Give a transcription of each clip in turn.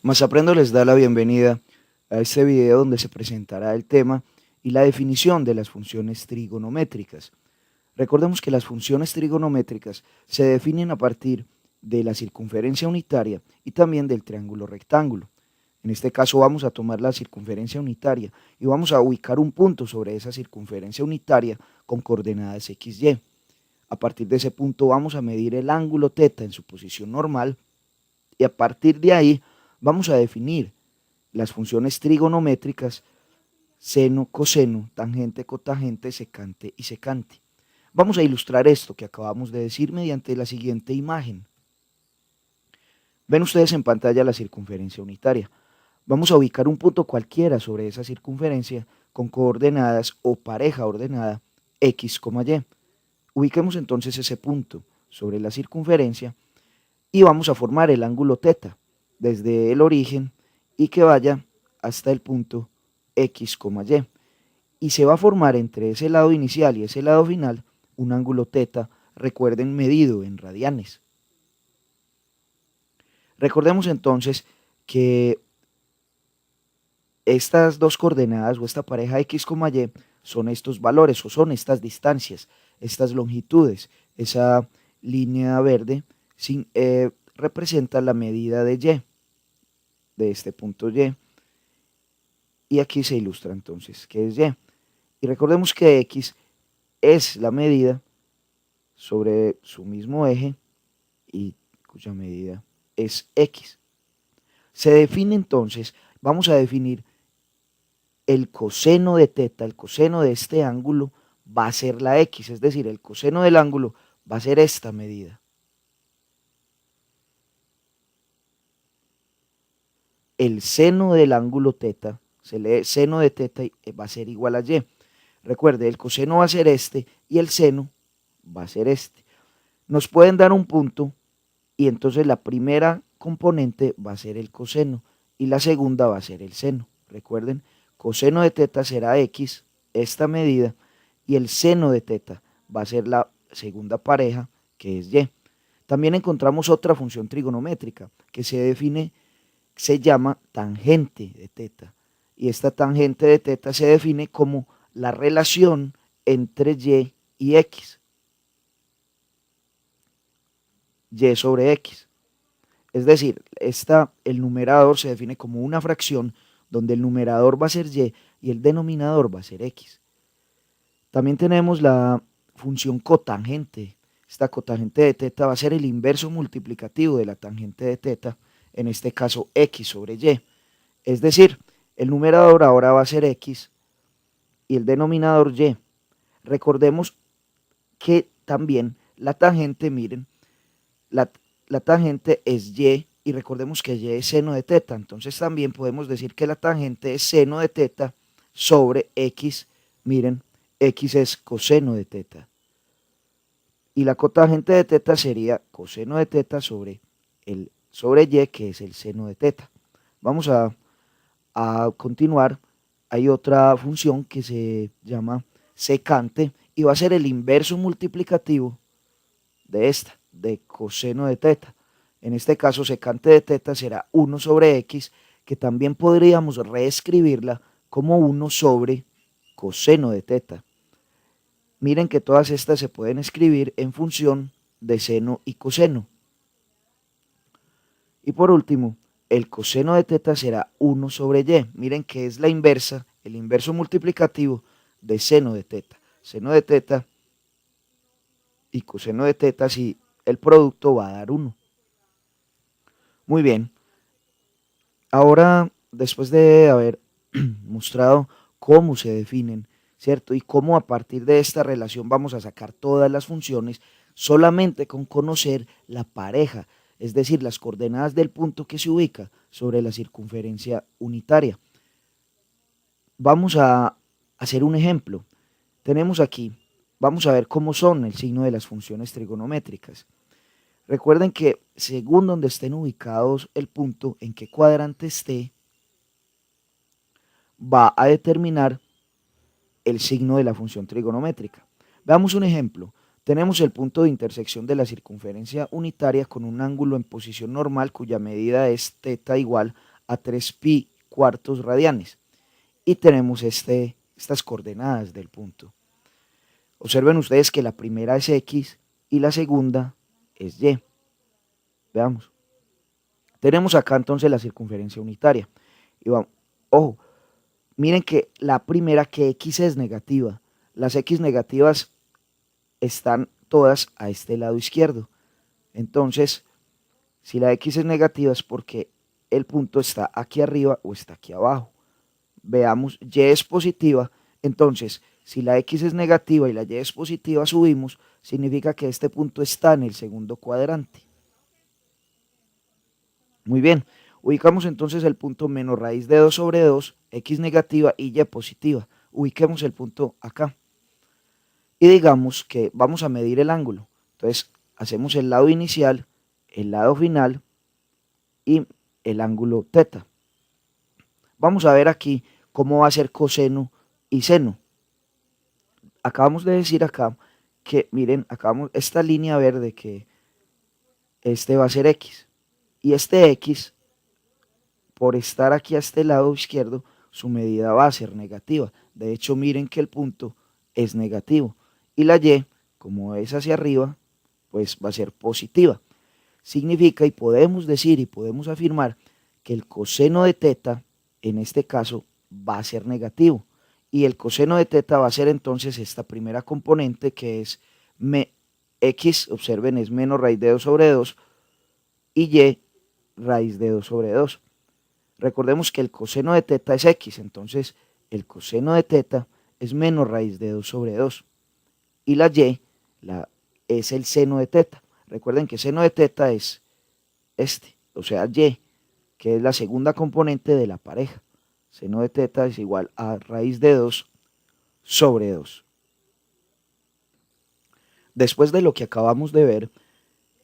Masaprendo les da la bienvenida a este video donde se presentará el tema y la definición de las funciones trigonométricas. Recordemos que las funciones trigonométricas se definen a partir de la circunferencia unitaria y también del triángulo rectángulo. En este caso vamos a tomar la circunferencia unitaria y vamos a ubicar un punto sobre esa circunferencia unitaria con coordenadas x, y. A partir de ese punto vamos a medir el ángulo θ en su posición normal y a partir de ahí vamos a definir las funciones trigonométricas seno, coseno, tangente, cotangente, secante y secante. Vamos a ilustrar esto que acabamos de decir mediante la siguiente imagen. Ven ustedes en pantalla la circunferencia unitaria. Vamos a ubicar un punto cualquiera sobre esa circunferencia con coordenadas o pareja ordenada x, y. Ubiquemos entonces ese punto sobre la circunferencia y vamos a formar el ángulo θ desde el origen y que vaya hasta el punto x, y. Y se va a formar entre ese lado inicial y ese lado final un ángulo θ, recuerden, medido en radianes. Recordemos entonces que estas dos coordenadas o esta pareja x, y son estos valores o son estas distancias, estas longitudes. Esa línea verde representa la medida de y, de este punto y. Y aquí se ilustra entonces qué es y. Y recordemos que x es la medida sobre su mismo eje y cuya medida es x. Se define entonces, vamos a definir el coseno de θ, el coseno de este ángulo va a ser la x, es decir, el coseno del ángulo va a ser esta medida. El seno del ángulo θ, se lee seno de θ, va a ser igual a y. Recuerde, el coseno va a ser este y el seno va a ser este. Nos pueden dar un punto y entonces la primera componente va a ser el coseno y la segunda va a ser el seno. Recuerden, coseno de θ será x, esta medida, y el seno de θ va a ser la segunda pareja, que es y. También encontramos otra función trigonométrica que se llama tangente de θ. Y esta tangente de θ se define como la relación entre y x. Y sobre x. Es decir, el numerador se define como una fracción donde el numerador va a ser y el denominador va a ser x. También tenemos la función cotangente. Esta cotangente de θ va a ser el inverso multiplicativo de la tangente de θ, en este caso x sobre y. Es decir, el numerador ahora va a ser x y el denominador y. Recordemos que también la tangente, miren, la tangente es y recordemos que y es seno de θ, entonces también podemos decir que la tangente es seno de θ sobre x, miren, x es coseno de θ. Y la cotangente de θ sería coseno de θ sobre y, que es el seno de θ. Vamos a continuar. Hay otra función que se llama secante y va a ser el inverso multiplicativo de esta, de coseno de θ. En este caso, secante de θ será 1 sobre x, que también podríamos reescribirla como 1 sobre coseno de θ. Miren que todas estas se pueden escribir en función de seno y coseno. Y por último, el coseno de θ será 1 sobre y. Miren que es la inversa, el inverso multiplicativo de seno de θ. Seno de θ y coseno de θ, si el producto va a dar 1. Muy bien. Ahora, después de haber mostrado cómo se definen, ¿cierto? Y cómo a partir de esta relación vamos a sacar todas las funciones, solamente con conocer la pareja, es decir, las coordenadas del punto que se ubica sobre la circunferencia unitaria. Vamos a hacer un ejemplo. Tenemos aquí, vamos a ver cómo son el signo de las funciones trigonométricas. Recuerden que según donde estén ubicados el punto, en qué cuadrante esté, va a determinar el signo de la función trigonométrica. Veamos un ejemplo. Tenemos el punto de intersección de la circunferencia unitaria con un ángulo en posición normal cuya medida es θ igual a 3 pi cuartos radianes. Y tenemos estas coordenadas del punto. Observen ustedes que la primera es X y la segunda es Y. Veamos. Tenemos acá entonces la circunferencia unitaria. Y vamos, ojo, miren que la primera, que X es negativa. Las X negativas están todas a este lado izquierdo. Entonces, si la X es negativa es porque el punto está aquí arriba o está aquí abajo. Veamos, Y es positiva. Entonces, si la X es negativa y la Y es positiva, subimos, significa que este punto está en el segundo cuadrante. Muy bien, ubicamos entonces el punto menos raíz de 2 sobre 2, X negativa y Y positiva. Ubiquemos el punto acá. Y digamos que vamos a medir el ángulo. Entonces, hacemos el lado inicial, el lado final y el ángulo teta. Vamos a ver aquí cómo va a ser coseno y seno. Acabamos de decir acá que, miren, acabamos esta línea verde que este va a ser X. Y este X, por estar aquí a este lado izquierdo, su medida va a ser negativa. De hecho, miren que el punto es negativo. Y la Y, como es hacia arriba, pues va a ser positiva. Significa, y podemos decir y podemos afirmar, que el coseno de teta, en este caso, va a ser negativo. Y el coseno de teta va a ser entonces esta primera componente que es X, observen, es menos raíz de 2 sobre 2 y Y raíz de 2 sobre 2. Recordemos que el coseno de teta es X, entonces el coseno de teta es menos raíz de 2 sobre 2. Y la Y es el seno de teta. Recuerden que seno de teta es este, o sea, Y, que es la segunda componente de la pareja. Seno de teta es igual a raíz de 2 sobre 2. Después de lo que acabamos de ver,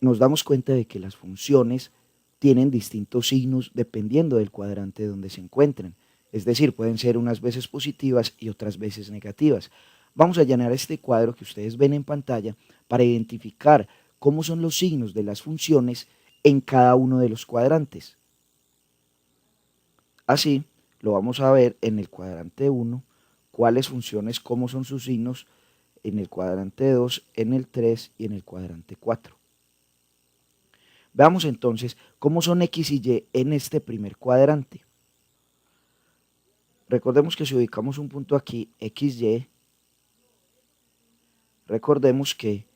nos damos cuenta de que las funciones tienen distintos signos dependiendo del cuadrante donde se encuentren. Es decir, pueden ser unas veces positivas y otras veces negativas. Vamos a llenar este cuadro que ustedes ven en pantalla para identificar cómo son los signos de las funciones en cada uno de los cuadrantes. Así, lo vamos a ver en el cuadrante 1, cuáles funciones, cómo son sus signos, en el cuadrante 2, en el 3 y en el cuadrante 4. Veamos entonces cómo son X y Y en este primer cuadrante. Recordemos que si ubicamos un punto aquí, X, Y, recordemos que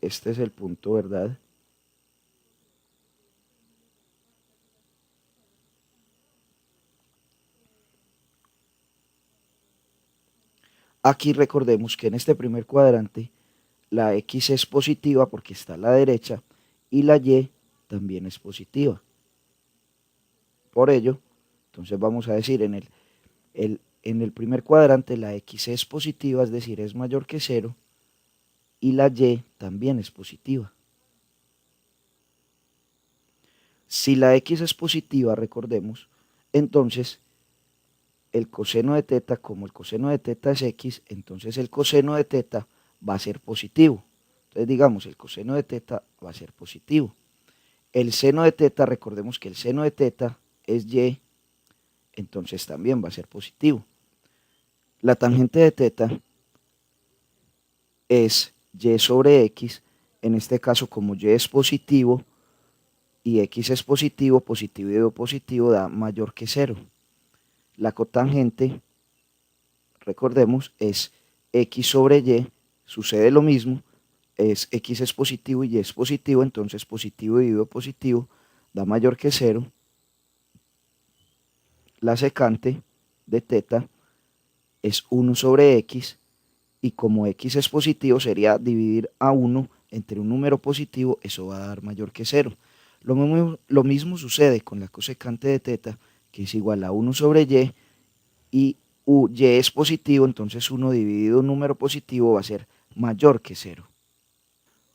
este es el punto, ¿verdad? Aquí recordemos que en este primer cuadrante la X es positiva porque está a la derecha y la Y también es positiva. Por ello, entonces vamos a decir en el primer cuadrante la X es positiva, es decir, es mayor que 0, y la Y también es positiva. Si la X es positiva, recordemos, entonces el coseno de teta, como el coseno de teta es X, entonces el coseno de teta va a ser positivo. Entonces digamos, el coseno de teta va a ser positivo. El seno de teta, recordemos que el seno de teta es Y, entonces también va a ser positivo. La tangente de teta es Y sobre X, en este caso como Y es positivo y X es positivo, positivo y positivo da mayor que 0. La cotangente, recordemos, es X sobre Y, sucede lo mismo, X es positivo y Y es positivo, entonces positivo dividido positivo da mayor que 0. La secante de teta es 1 sobre X, y como X es positivo sería dividir a 1 entre un número positivo, eso va a dar mayor que 0. Lo mismo sucede con la cosecante de teta, que es igual a 1 sobre y Y es positivo, entonces 1 dividido un número positivo va a ser mayor que 0.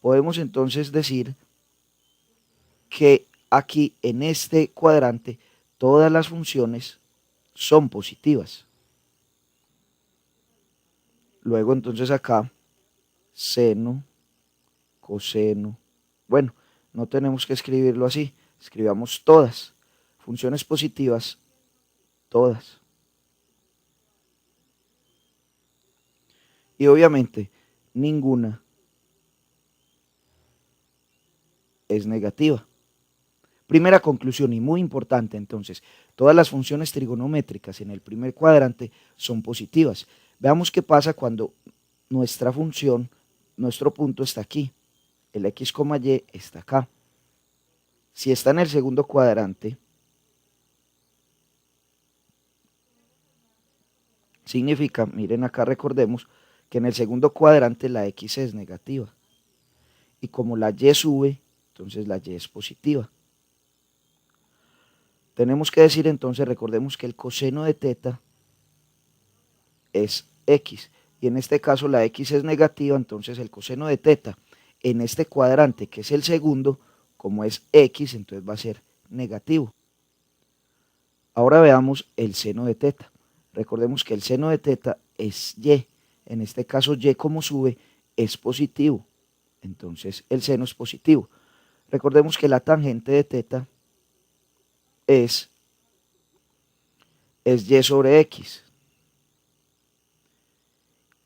Podemos entonces decir que aquí en este cuadrante todas las funciones son positivas. Luego entonces acá, seno, coseno, bueno, no tenemos que escribirlo así, Escribamos todas. Funciones positivas, todas. Y obviamente, ninguna es negativa. Primera conclusión y muy importante entonces, todas las funciones trigonométricas en el primer cuadrante son positivas. Veamos qué pasa cuando nuestra función, nuestro punto está aquí, el x, y está acá. Si está en el segundo cuadrante, significa, miren acá, recordemos que en el segundo cuadrante la x es negativa. Y como la y sube, entonces la y es positiva. Tenemos que decir entonces, recordemos que el coseno de teta es x. Y en este caso la x es negativa, entonces el coseno de teta en este cuadrante, que es el segundo, como es x, entonces va a ser negativo. Ahora veamos el seno de teta. Recordemos que el seno de teta es y. En este caso y como sube es positivo. Entonces el seno es positivo. Recordemos que la tangente de teta es y sobre x.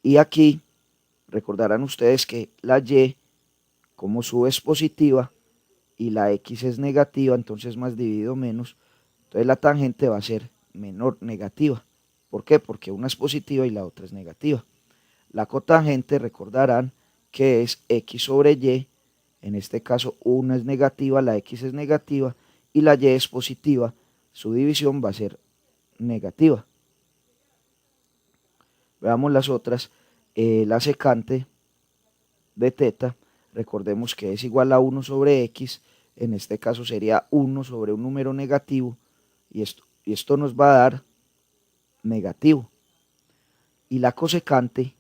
Y aquí recordarán ustedes que la y como sube es positiva y la x es negativa, entonces más dividido menos, entonces la tangente va a ser menor, negativa. ¿Por qué? Porque una es positiva y la otra es negativa. La cotangente, recordarán que es x sobre y, en este caso una es negativa, la x es negativa y la y es positiva, su división va a ser negativa. Veamos las otras. La secante de teta, recordemos que es igual a 1 sobre x, en este caso sería 1 sobre un número negativo, y esto nos va a dar negativo. Y la cosecante,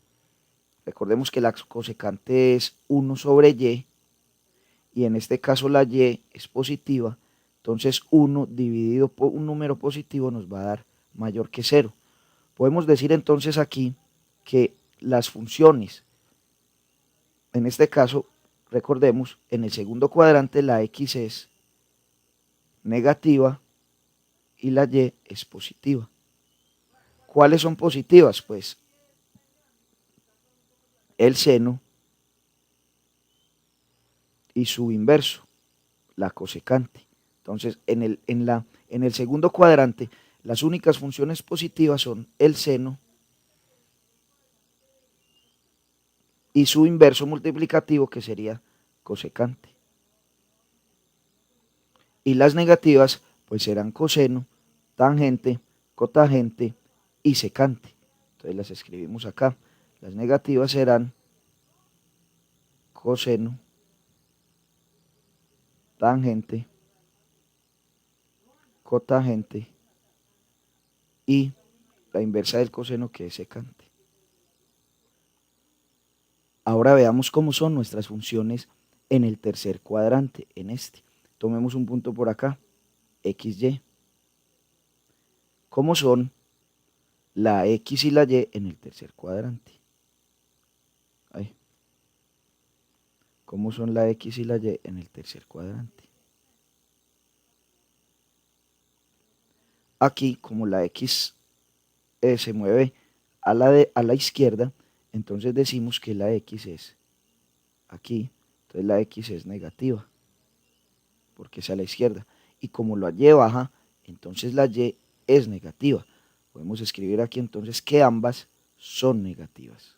recordemos que la cosecante es 1 sobre y en este caso la y es positiva, entonces 1 dividido por un número positivo nos va a dar mayor que 0. Podemos decir entonces aquí que las funciones, en este caso, recordemos, en el segundo cuadrante la x es negativa y la y es positiva. ¿Cuáles son positivas? Pues el seno y su inverso, la cosecante. Entonces, en el segundo cuadrante, las únicas funciones positivas son el seno y su inverso multiplicativo, que sería cosecante. Y las negativas, pues serán coseno, tangente, cotangente y secante. Entonces las escribimos acá. Las negativas serán coseno, tangente, cotangente y la inversa del coseno, que es secante. Ahora veamos cómo son nuestras funciones en el tercer cuadrante, en este. Tomemos un punto por acá, XY. ¿Cómo son la X y la Y en el tercer cuadrante? Ahí. ¿Cómo son la X y la Y en el tercer cuadrante? Aquí, como la X se mueve a la izquierda, entonces decimos que la X es aquí, entonces la X es negativa, porque es a la izquierda. Y como la Y baja, entonces la Y es negativa. Podemos escribir aquí entonces que ambas son negativas.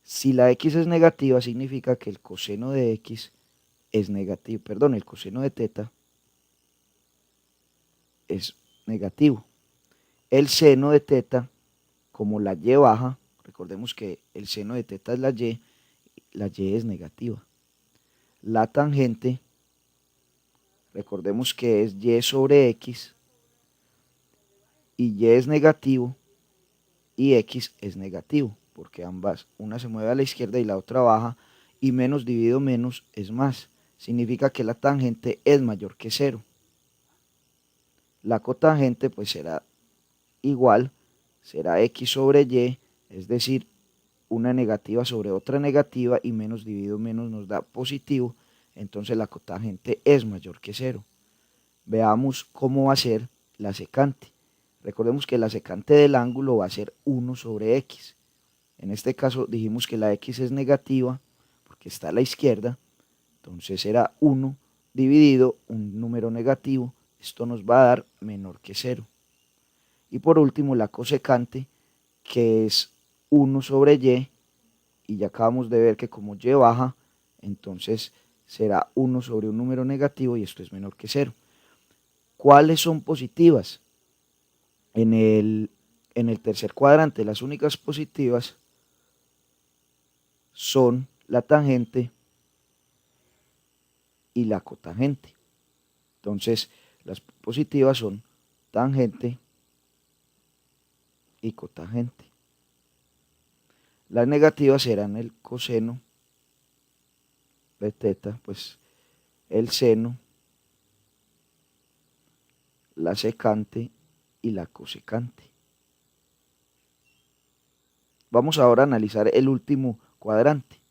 Si la X es negativa, significa que el coseno de X es negativo, perdón, el coseno de teta es negativo. El seno de teta, como la Y baja, recordemos que el seno de teta es la Y es negativa. La tangente, recordemos que es Y sobre X, y Y es negativo, y X es negativo, porque ambas, una se mueve a la izquierda y la otra baja, y menos dividido menos es más. Significa que la tangente es mayor que 0. La cotangente pues será igual, será X sobre Y, es decir, una negativa sobre otra negativa y menos dividido menos nos da positivo, entonces la cotangente es mayor que 0. Veamos cómo va a ser la secante. Recordemos que la secante del ángulo va a ser 1 sobre x. En este caso dijimos que la x es negativa porque está a la izquierda, entonces será 1 dividido un número negativo. Esto nos va a dar menor que 0. Y por último la cosecante, que es 1 sobre y ya acabamos de ver que como y baja, entonces será 1 sobre un número negativo y esto es menor que 0. ¿Cuáles son positivas? En el tercer cuadrante, las únicas positivas son la tangente y la cotangente. Entonces, las positivas son tangente y cotangente. Las negativas serán el coseno de teta, pues el seno, la secante y la cosecante. Vamos ahora a analizar el último cuadrante.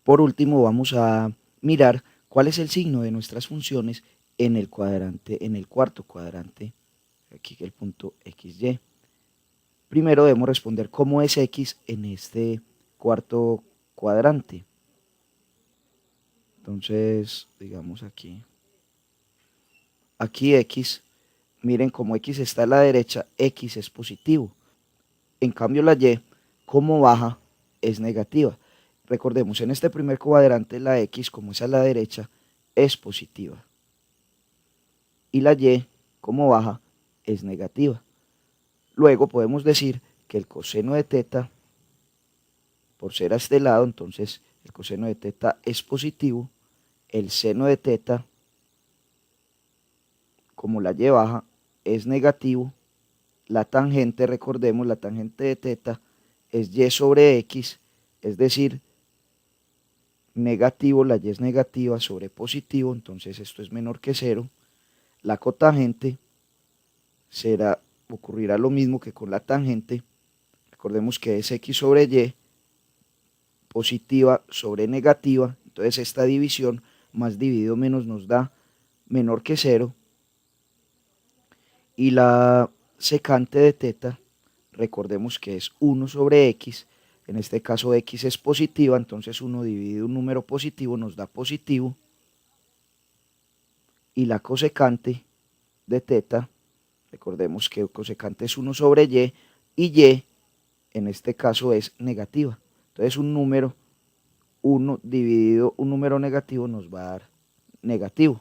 Por último, vamos a mirar cuál es el signo de nuestras funciones en el cuadrante, en el cuarto cuadrante, aquí el punto XY. Primero debemos responder cómo es X en este cuarto cuadrante. Entonces, digamos aquí X, miren como X está a la derecha, X es positivo. En cambio la Y, como baja, es negativa. Recordemos, en este primer cuadrante la X, como es a la derecha, es positiva. Y la Y, como baja, es negativa. Luego podemos decir que el coseno de teta, por ser a este lado, entonces el coseno de teta es positivo. El seno de teta, como la Y baja, es negativo. La tangente, recordemos, la tangente de teta es Y sobre X, es decir, negativo, la Y es negativa sobre positivo, entonces esto es menor que 0. La cotangente ocurrirá lo mismo que con la tangente. Recordemos que es X sobre Y, positiva sobre negativa, entonces esta división más dividido menos nos da menor que 0. Y la secante de teta, recordemos que es 1 sobre X, en este caso X es positiva, entonces 1 dividido un número positivo nos da positivo. Y la cosecante de teta, recordemos que cosecante es 1 sobre y Y en este caso es negativa. Entonces un número, 1 dividido un número negativo nos va a dar negativo.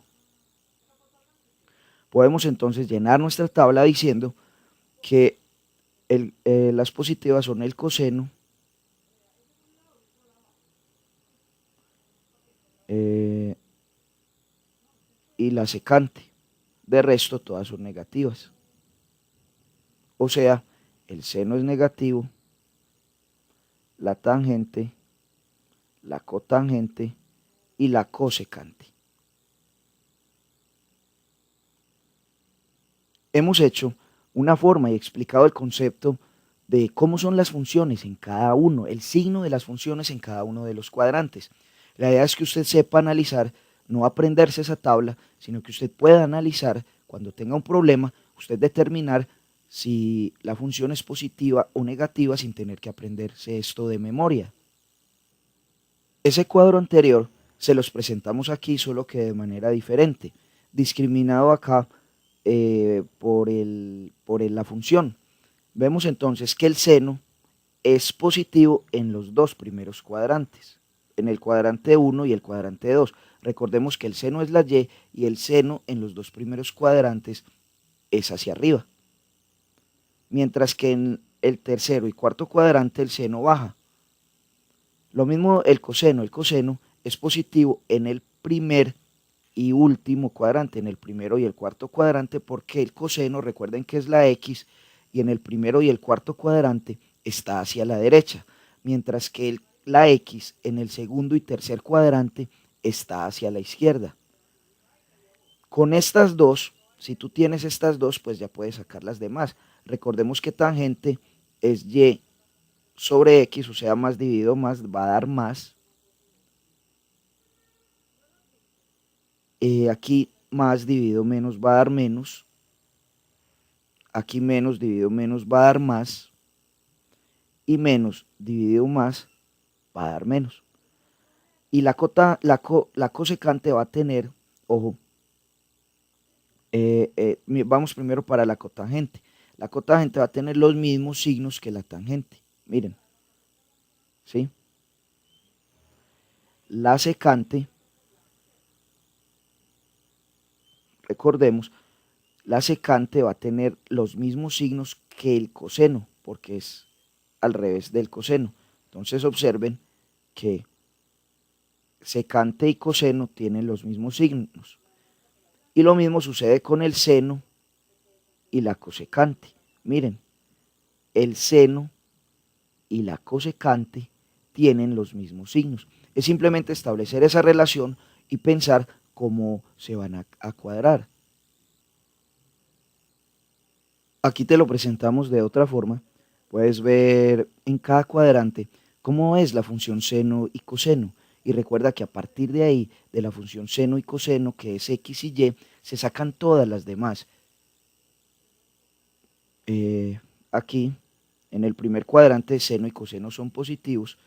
Podemos entonces llenar nuestra tabla diciendo que las positivas son el coseno, y la secante. De resto todas son negativas. O sea, el seno es negativo, la tangente, la cotangente y la cosecante. Hemos hecho una forma y explicado el concepto de cómo son las funciones en cada uno, el signo de las funciones en cada uno de los cuadrantes. La idea es que usted sepa analizar, no aprenderse esa tabla, sino que usted pueda analizar cuando tenga un problema, usted determinar si la función es positiva o negativa sin tener que aprenderse esto de memoria. Ese cuadro anterior se los presentamos aquí, solo que de manera diferente, discriminado acá la función. Vemos entonces que el seno es positivo en los dos primeros cuadrantes, en el cuadrante 1 y el cuadrante 2. Recordemos que el seno es la y el seno en los dos primeros cuadrantes es hacia arriba. Mientras que en el tercero y cuarto cuadrante el seno baja. Lo mismo el coseno es positivo en el primer y último cuadrante, en el primero y el cuarto cuadrante, porque el coseno, recuerden que es la X, y en el primero y el cuarto cuadrante está hacia la derecha, mientras que la X en el segundo y tercer cuadrante está hacia la izquierda. Con estas dos, si tú tienes estas dos, pues ya puedes sacar las demás. Recordemos que tangente es Y sobre X, o sea, más dividido más, va a dar más. Aquí más dividido menos va a dar menos. Aquí menos dividido menos va a dar más. Y menos dividido más va a dar menos. Y la cosecante va a tener, ojo, vamos primero para la cotangente. La cotangente va a tener los mismos signos que la tangente. Miren, ¿sí? La secante, recordemos, la secante va a tener los mismos signos que el coseno, porque es al revés del coseno. Entonces observen que secante y coseno tienen los mismos signos. Y lo mismo sucede con el seno y la cosecante. Miren, el seno y la cosecante tienen los mismos signos. Es simplemente establecer esa relación y pensar cómo se van a cuadrar. Aquí te lo presentamos de otra forma. Puedes ver en cada cuadrante cómo es la función seno y coseno. Y recuerda que a partir de ahí, de la función seno y coseno, que es x y y, se sacan todas las demás. Aquí, en el primer cuadrante, seno y coseno son positivos.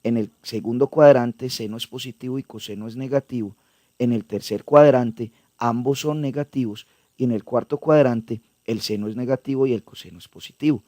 En el segundo cuadrante, seno es positivo y coseno es negativo. En el tercer cuadrante, ambos son negativos. Y en el cuarto cuadrante, el seno es negativo y el coseno es positivo.